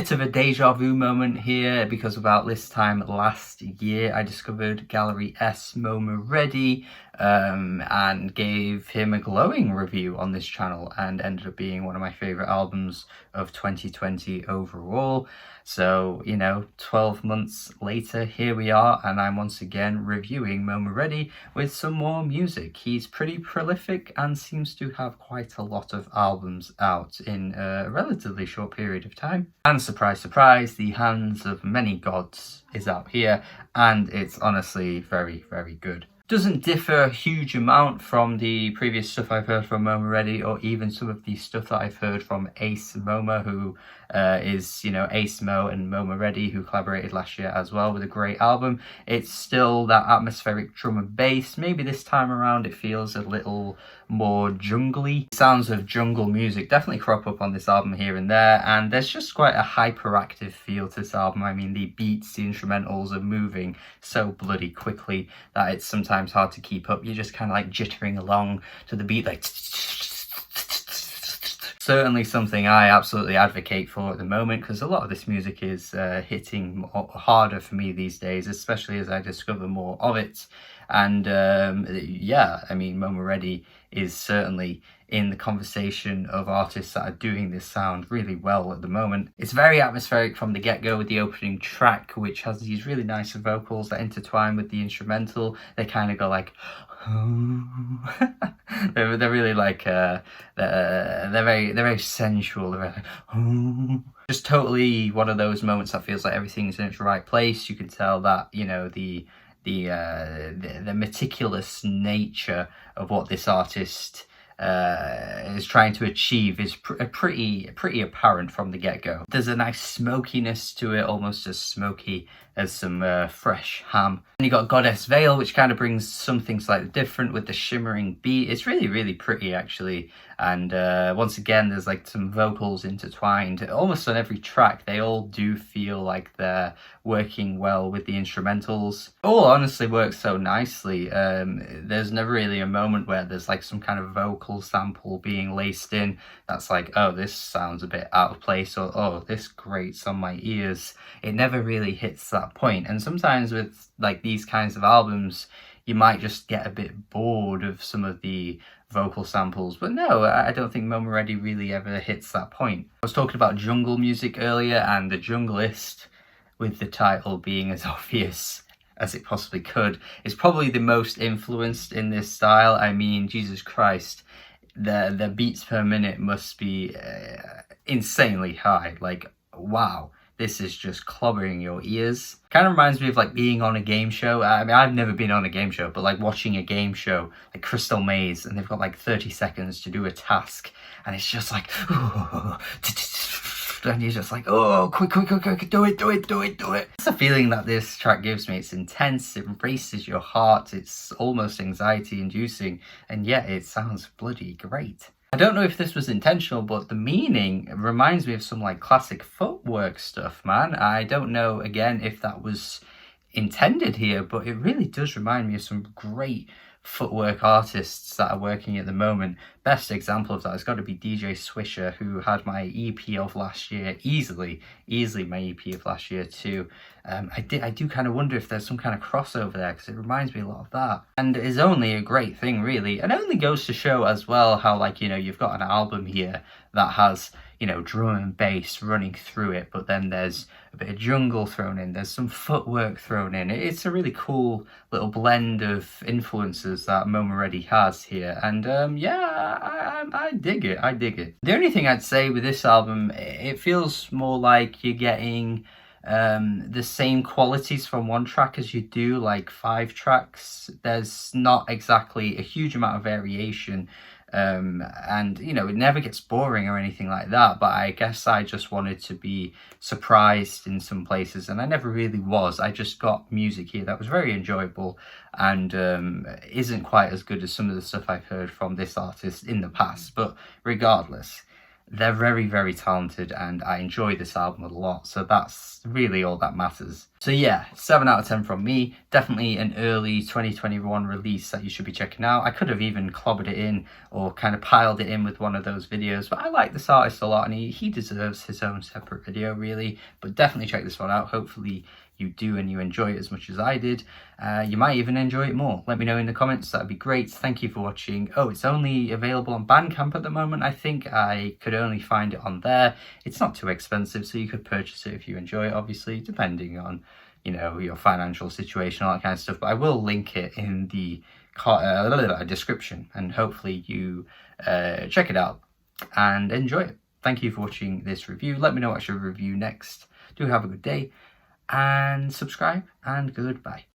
bit of a deja vu moment here, because about this time last year I discovered Gallery S MoMa Ready and gave him a glowing review on this channel, and ended up being one of my favourite albums of 2020 overall. So, you know, 12 months later, here we are, and I'm once again reviewing MoMa Ready with some more music. He's pretty prolific and seems to have quite a lot of albums out in a relatively short period of time. And surprise, surprise, The Hands of Many Gods is out here, and it's honestly very, very good. Doesn't differ a huge amount from the previous stuff I've heard from MoMa Ready, or even some of the stuff that I've heard from Ace MoMa, who is, you know, Ace Mo and MoMa Ready, who collaborated last year as well with a great album. It's still that atmospheric drum and bass. Maybe this time around it feels a little more jungly. Sounds of jungle music definitely crop up on this album here and there, and there's just quite a hyperactive feel to this album. I mean, the beats, the instrumentals are moving so bloody quickly that it's sometimes hard to keep up. You're just kind of like jittering along to the beat, like certainly something I absolutely advocate for at the moment, because a lot of this music is hitting harder for me these days, especially as I discover more of it. And yeah, I mean, MoMa Ready is certainly in the conversation of artists that are doing this sound really well at the moment. It's very atmospheric from the get-go with the opening track, which has these really nice vocals that intertwine with the instrumental. They kind of go like they're really like they're very sensual. They're like just totally one of those moments that feels like everything's in its right place. You can tell that, you know, the meticulous nature of what this artist is trying to achieve is pretty apparent from the get-go. There's a nice smokiness to it, almost as smoky as some fresh ham. And you got Goddess Veil, which kind of brings something slightly different with the shimmering beat. It's really, really pretty, actually. And once again, there's like some vocals intertwined almost on every track. They all do feel like they're working well with the instrumentals. All honestly works so nicely. There's never really a moment where there's like some kind of vocal sample being laced in that's like, oh, this sounds a bit out of place, or oh, this grates on my ears. It never really hits that point. And sometimes with like these kinds of albums, you might just get a bit bored of some of the vocal samples, but no, I don't think MoMa Ready really ever hits that point. I was talking about jungle music earlier, and the Junglist, with the title being as obvious as it possibly could, is probably the most influenced in this style. I mean, Jesus Christ, the beats per minute must be insanely high. Like, wow. This is just clobbering your ears. Kind of reminds me of like being on a game show. I mean, I've never been on a game show, but like watching a game show, like Crystal Maze, and they've got like 30 seconds to do a task, and it's just like, and you're just like, oh, quick, do it. That's the feeling that this track gives me. It's intense, it races your heart, it's almost anxiety inducing, and yet it sounds bloody great. I don't know if this was intentional, but the meaning reminds me of some like classic footwork stuff, man. I don't know, again, if that was intended here, but it really does remind me of some great footwork artists that are working at the moment. Best example of that has got to be DJ Swisher, who had my EP of last year, easily my EP of last year too. I do kind of wonder if there's some kind of crossover there, because it reminds me a lot of that, and is only a great thing, really. And it only goes to show as well how, like, you know, you've got an album here that has, you know, drum and bass running through it, but then there's a bit of jungle thrown in, there's some footwork thrown in. It's a really cool little blend of influences that MoMa Ready has here, and yeah, I dig it. The only thing I'd say with this album, it feels more like you're getting the same qualities from one track as you do like 5 tracks. There's not exactly a huge amount of variation, and you know, it never gets boring or anything like that, but I guess I just wanted to be surprised in some places, and I never really was. I just got music here that was very enjoyable, and isn't quite as good as some of the stuff I've heard from this artist in the past, but regardless, they're very, very talented, and I enjoy this album a lot, so that's really all that matters. So yeah, 7 out of 10 from me. Definitely an early 2021 release that you should be checking out. I could have even clobbered it in or kind of piled it in with one of those videos, but I like this artist a lot and he deserves his own separate video really. But definitely check this one out. Hopefully you do and you enjoy it as much as I did. You might even enjoy it more. Let me know in the comments, that'd be great. Thank you for watching. Oh, it's only available on Bandcamp at the moment. I think I could only find it on there. It's not too expensive, so you could purchase it if you enjoy it, obviously, depending on, you know, your financial situation, all that kind of stuff. But I will link it in the description, and hopefully you check it out and enjoy it. Thank you for watching this review. Let me know what I should review next. Do have a good day, and subscribe, and goodbye.